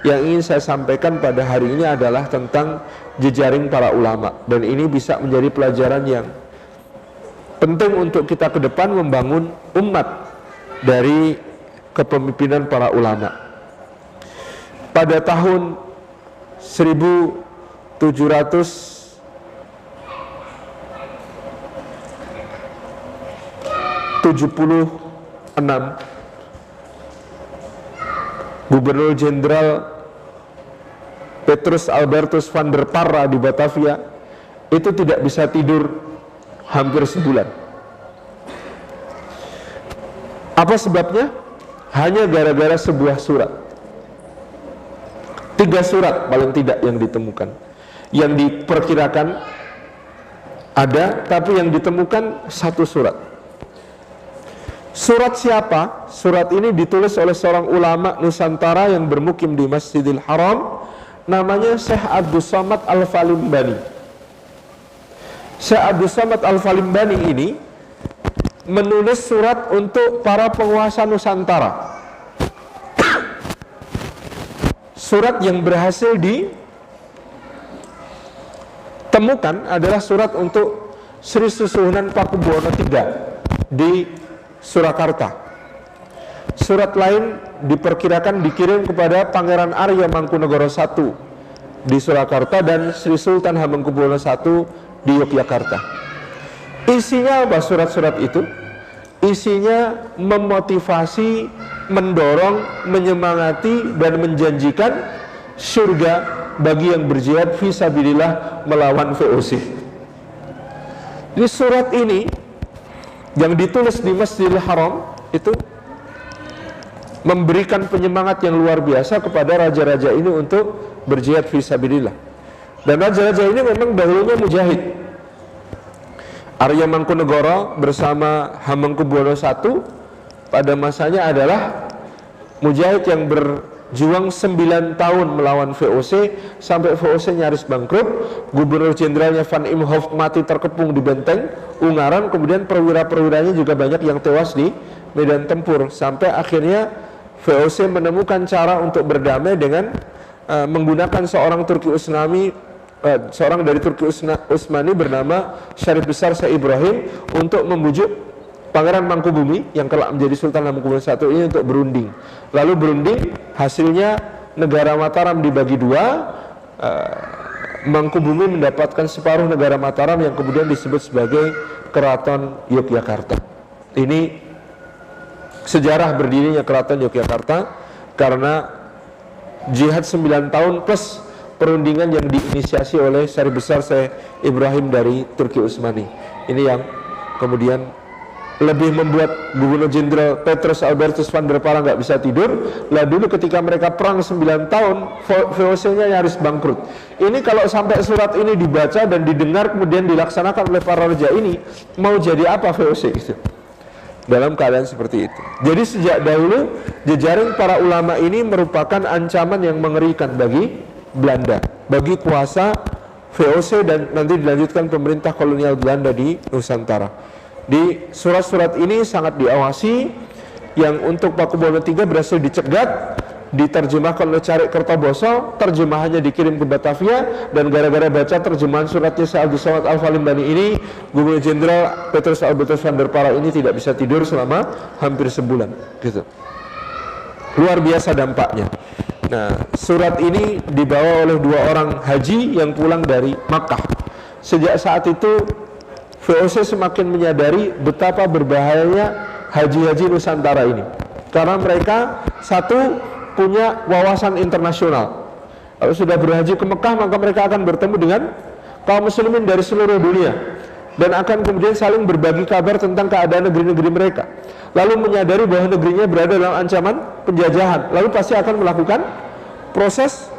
yang ingin saya sampaikan pada hari ini adalah tentang jejaring para ulama. Dan ini bisa menjadi pelajaran yang penting untuk kita ke depan membangun umat dari kepemimpinan para ulama. Pada tahun 1776 Gubernur Jenderal Petrus Albertus van der Parra di Batavia itu tidak bisa tidur hampir sebulan. Apa sebabnya? Hanya gara-gara sebuah surat. 3 surat paling tidak yang ditemukan. Yang diperkirakan ada, tapi yang ditemukan 1 surat. Surat siapa? Surat ini ditulis oleh seorang ulama Nusantara yang bermukim di Masjidil Haram, namanya Syekh Abdus Samad Al-Falimbani. Syekh Abdus Samad Al-Falimbani ini menulis surat untuk para penguasa Nusantara. Surat yang berhasil ditemukan adalah surat untuk Sri Susuhunan Pakubuwono III di Surakarta. Surat lain diperkirakan dikirim kepada Pangeran Arya Mangkunegoro I di Surakarta dan Sri Sultan Hamengkubuwono I di Yogyakarta. Isinya apa surat-surat itu? Isinya memotivasi, mendorong, menyemangati dan menjanjikan surga bagi yang berjihad fisabilillah melawan VOC. Jadi surat ini yang ditulis di Masjidil Haram itu memberikan penyemangat yang luar biasa kepada raja-raja ini untuk berjihad fisabilillah. Dan raja-raja ini memang dahulunya mujahid. Arya Mangkunegoro bersama Hamengkubuwono I pada masanya adalah mujahid yang berjuang 9 tahun melawan VOC sampai VOC nyaris bangkrut. Gubernur jenderalnya Van Imhoff mati terkepung di benteng Ungaran, kemudian perwira-perwiranya juga banyak yang tewas di medan tempur, sampai akhirnya VOC menemukan cara untuk berdamai dengan menggunakan seorang Turki Utsmani, seorang dari Turki Utsmani bernama Syarif Besar Syekh Ibrahim, untuk membujuk Pangeran Mangkubumi yang kelak menjadi Sultan Hamengkubuwono I ini untuk berunding. Lalu berunding, hasilnya negara Mataram dibagi 2. Mangkubumi mendapatkan separuh negara Mataram yang kemudian disebut sebagai Keraton Yogyakarta. Ini sejarah berdirinya Keraton Yogyakarta karena jihad 9 tahun plus perundingan yang diinisiasi oleh Syarif Besar Syekh Ibrahim dari Turki Utsmani. Ini yang kemudian lebih membuat Gubernur Jenderal Petrus Albertus van der Pala nggak bisa tidur. Lah dulu ketika mereka perang 9 tahun, VOC-nya nyaris bangkrut. Ini kalau sampai surat ini dibaca dan didengar kemudian dilaksanakan oleh para raja ini, mau jadi apa VOC itu? Dalam keadaan seperti itu. Jadi sejak dahulu jejaring para ulama ini merupakan ancaman yang mengerikan bagi Belanda, bagi kuasa VOC dan nanti dilanjutkan pemerintah kolonial Belanda di Nusantara. Di surat-surat ini sangat diawasi, yang untuk Pakubuwono III berhasil dicegat, diterjemahkan oleh Carek Kertoboso, terjemahannya dikirim ke Batavia, dan gara-gara baca terjemahan suratnya Syekh Abdus Somad Al-Falimbani ini, Gubernur Jenderal Petrus Albertus van der Pala ini tidak bisa tidur selama hampir sebulan gitu. Luar biasa dampaknya. Nah, surat ini dibawa oleh 2 orang haji yang pulang dari Makkah. Sejak saat itu VOC semakin menyadari betapa berbahayanya haji-haji Nusantara ini, karena mereka satu punya wawasan internasional. Kalau sudah berhaji ke Mekah, maka mereka akan bertemu dengan kaum muslimin dari seluruh dunia dan akan kemudian saling berbagi kabar tentang keadaan negeri-negeri mereka, lalu menyadari bahwa negerinya berada dalam ancaman penjajahan, lalu pasti akan melakukan proses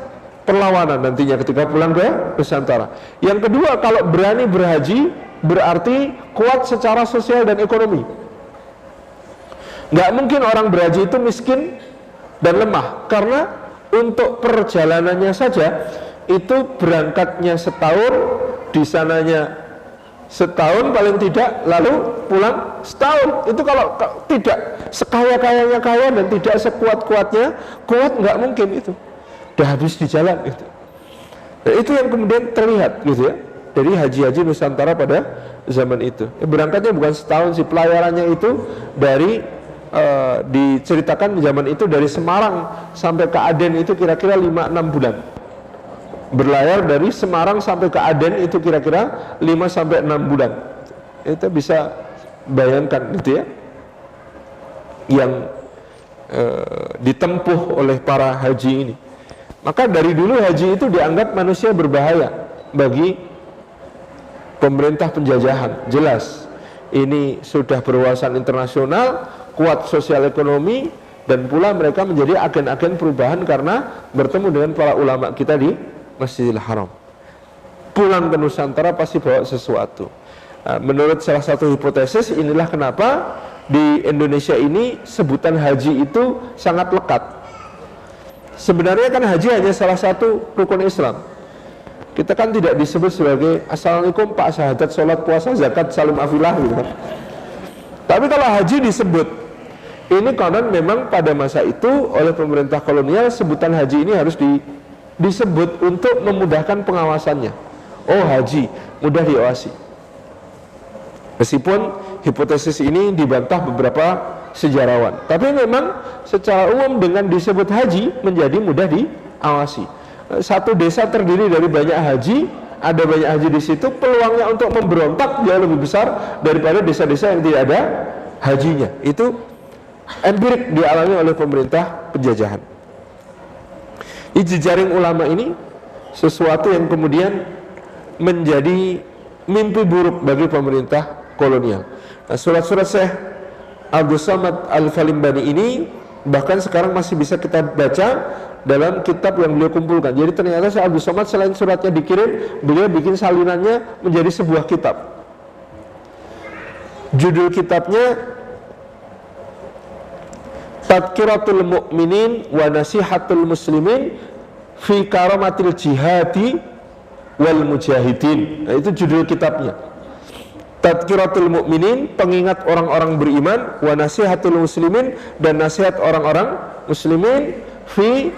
perlawanan nantinya ketika pulang ke Nusantara. Yang kedua, kalau berani berhaji berarti kuat secara sosial dan ekonomi. Nggak mungkin orang berhaji itu miskin dan lemah, karena untuk perjalanannya saja itu berangkatnya setahun, di sananya setahun paling tidak, lalu pulang setahun. Itu kalau tidak sekaya-kayanya kaya dan tidak sekuat-kuatnya kuat, nggak mungkin itu. Udah habis di jalan itu. Nah, itu yang kemudian terlihat gitu ya dari haji-haji Nusantara pada zaman itu. Berangkatnya bukan setahun sih, pelayarannya itu dari diceritakan zaman itu dari Semarang sampai ke Aden itu kira-kira 5-6 bulan. Berlayar dari Semarang sampai ke Aden itu kira-kira 5-6 bulan. Itu bisa bayangkan gitu ya, yang ditempuh oleh para haji ini. Maka dari dulu haji itu dianggap manusia berbahaya bagi pemerintah penjajahan. Jelas ini sudah berwawasan internasional, kuat sosial ekonomi, dan pula mereka menjadi agen-agen perubahan karena bertemu dengan para ulama kita di Masjidil Haram. Pulang ke Nusantara pasti bawa sesuatu. Nah, menurut salah satu hipotesis, inilah kenapa di Indonesia ini sebutan haji itu sangat lekat. Sebenarnya kan haji hanya salah satu rukun Islam. Kita kan tidak disebut sebagai Assalamualaikum Pak, syahadat, sholat, puasa, zakat, salim afilah gitu kan. Tapi kalau haji disebut, ini konon memang pada masa itu oleh pemerintah kolonial sebutan haji ini harus disebut untuk memudahkan pengawasannya. Oh, haji, mudah diawasi. Meskipun hipotesis ini dibantah beberapa sejarawan, tapi memang secara umum dengan disebut haji menjadi mudah diawasi. Satu desa terdiri dari banyak haji, ada banyak haji di situ, peluangnya untuk memberontak jauh lebih besar daripada desa-desa yang tidak ada hajinya. Itu empirik dialami oleh pemerintah penjajahan. Jejaring ulama ini sesuatu yang kemudian menjadi mimpi buruk bagi pemerintah kolonial. Nah, surat-surat Syekh Abdus Somad Al-Falimbani ini bahkan sekarang masih bisa kita baca dalam kitab yang beliau kumpulkan. Jadi ternyata Syekh Abdus Somad selain suratnya dikirim, beliau bikin salinannya menjadi sebuah kitab. Judul kitabnya Tadkiratul Mu'minin wa Nasihatul Muslimin fi Karamatil Jihadi wal Mujahidin. Nah, itu judul kitabnya. Tadkiratul Mu'minin, pengingat orang-orang beriman, wa Nasihatul Muslimin, dan nasihat orang-orang muslimin, fi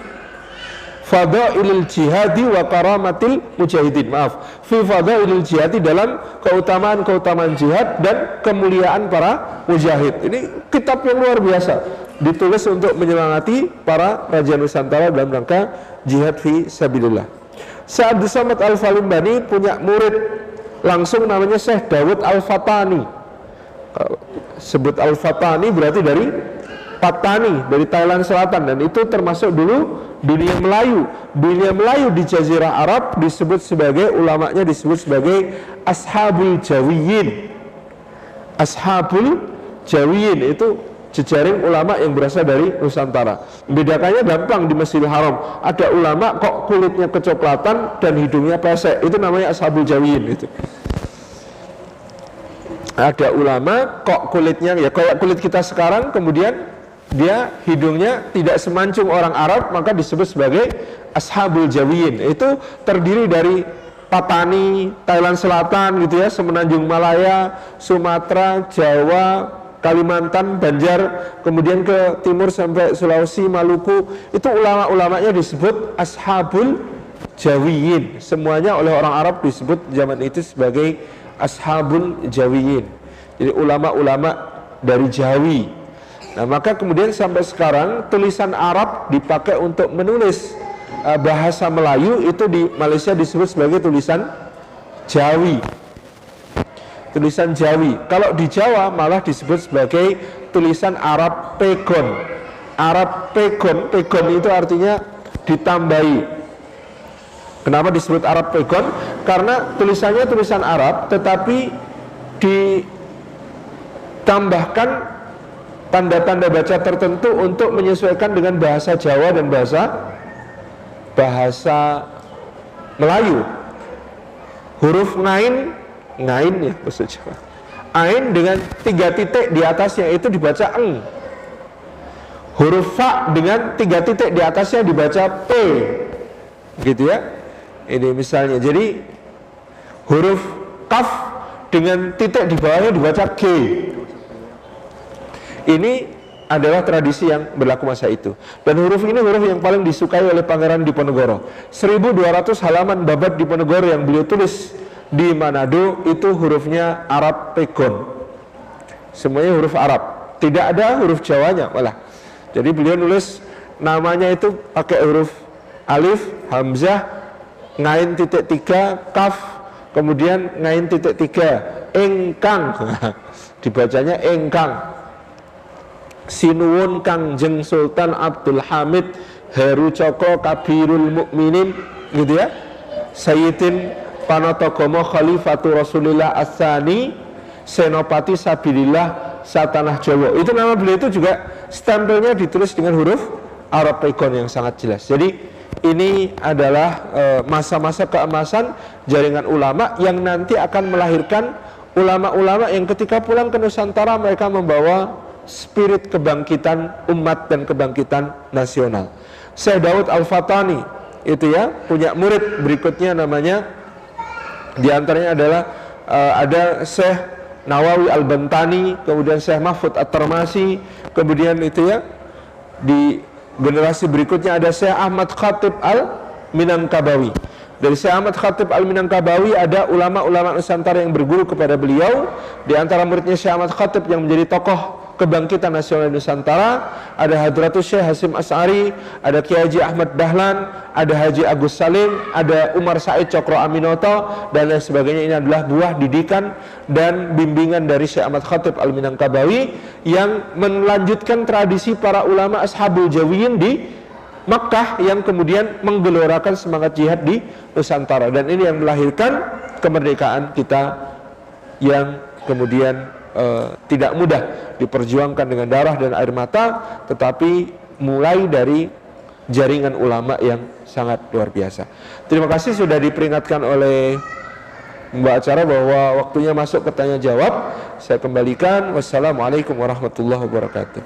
Fadailil Jihadi wa Karamatil Mujahidin. Fi Fadailil Jihadi, dalam keutamaan-keutamaan jihad dan kemuliaan para mujahid. Ini kitab yang luar biasa, ditulis untuk menyemangati para raja Nusantara dalam rangka jihad fi sabilillah. Syekh Abdus Somad Al-Falimbani punya murid langsung namanya Syekh Dawud Al-Fatani. Sebut Al-Fatani berarti dari Patani, dari Thailand Selatan, dan itu termasuk dulu dunia Melayu. Dunia Melayu di Jazirah Arab disebut sebagai, ulamanya disebut sebagai Ashabul Jawiyin. Ashabul Jawiyin itu jejaring ulama yang berasal dari Nusantara. Membedakannya gampang. Di Masjidil Haram ada ulama kok kulitnya kecoklatan dan hidungnya pesek, itu namanya Ashabul Jawiyin. Itu ada ulama kok kulitnya ya kayak kulit kita sekarang, kemudian dia hidungnya tidak semancung orang Arab, maka disebut sebagai Ashabul Jawiyin. Itu terdiri dari Patani, Thailand Selatan gitu ya, Semenanjung Malaya, Sumatera, Jawa, Kalimantan, Banjar, kemudian ke timur sampai Sulawesi, Maluku. Itu ulama-ulamanya disebut Ashabul Jawiyin. Semuanya oleh orang Arab disebut zaman itu sebagai Ashabul Jawiyin. Jadi ulama-ulama dari Jawi. Nah, maka kemudian sampai sekarang tulisan Arab dipakai untuk menulis bahasa Melayu, itu di Malaysia disebut sebagai tulisan Jawi. Tulisan Jawi. Kalau di Jawa malah disebut sebagai tulisan Arab Pegon. Arab Pegon, Pegon itu artinya ditambahi. Kenapa disebut Arab Pegon? Karena tulisannya tulisan Arab, tetapi ditambahkan tanda-tanda baca tertentu untuk menyesuaikan dengan bahasa Jawa dan bahasa Melayu. Huruf ngain ya bahasa Jawa. Ain dengan 3 titik di atasnya itu dibaca eng. Huruf fa dengan 3 titik di atasnya dibaca p. Gitu ya. Ini misalnya. Jadi huruf kaf dengan titik di bawahnya dibaca g. Ini adalah tradisi yang berlaku masa itu. Dan huruf ini huruf yang paling disukai oleh Pangeran Diponegoro. 1200 halaman babat Diponegoro yang beliau tulis di Manado itu hurufnya Arab Pegon. Semuanya huruf Arab, tidak ada huruf Jawanya malah. Jadi beliau nulis namanya itu pakai huruf alif, hamzah, ngain titik 3, kaf, kemudian ngain titik 3, engkang. Dibacanya engkang. Sinuwun Kangjeng Sultan Abdul Hamid Heru Cokro Kabirul Mukminin, gitu ya. Sayyidin Panotogomo Khalifatu Rasulillah As-Sani Senopati Sabilillah Satanah Jawa. Itu nama beliau. Itu juga stempelnya ditulis dengan huruf Arab Pegon yang sangat jelas. Jadi ini adalah masa-masa keemasan jaringan ulama yang nanti akan melahirkan ulama-ulama yang ketika pulang ke Nusantara mereka membawa spirit kebangkitan umat dan kebangkitan nasional. Syekh Daud Al-Fatani itu ya punya murid berikutnya, namanya diantaranya adalah ada Syekh Nawawi Al-Bantani, kemudian Syekh Mahfud At-Tarmasi, kemudian itu ya di generasi berikutnya ada Syekh Ahmad Khatib Al-Minangkabawi. Dari Syekh Ahmad Khatib Al-Minangkabawi ada ulama-ulama Nusantara yang berguru kepada beliau. Di antara muridnya Syekh Ahmad Khatib yang menjadi tokoh kebangkitan nasional Nusantara ada Hadratus Syekh Hasim As'ari, ada Kiai Haji Ahmad Dahlan, ada Haji Agus Salim, ada Umar Said Cokro Aminoto dan lain sebagainya. Ini adalah buah didikan dan bimbingan dari Syekh Ahmad Khatib Al-Minangkabawi yang melanjutkan tradisi para ulama Ashabul Jawiyin di Makkah yang kemudian menggelorakan semangat jihad di Nusantara, dan ini yang melahirkan kemerdekaan kita yang kemudian tidak mudah diperjuangkan dengan darah dan air mata, tetapi mulai dari jaringan ulama yang sangat luar biasa. Terima kasih sudah diperingatkan oleh Mbak acara bahwa waktunya masuk ke tanya jawab. Saya kembalikan. Wassalamualaikum warahmatullahi wabarakatuh.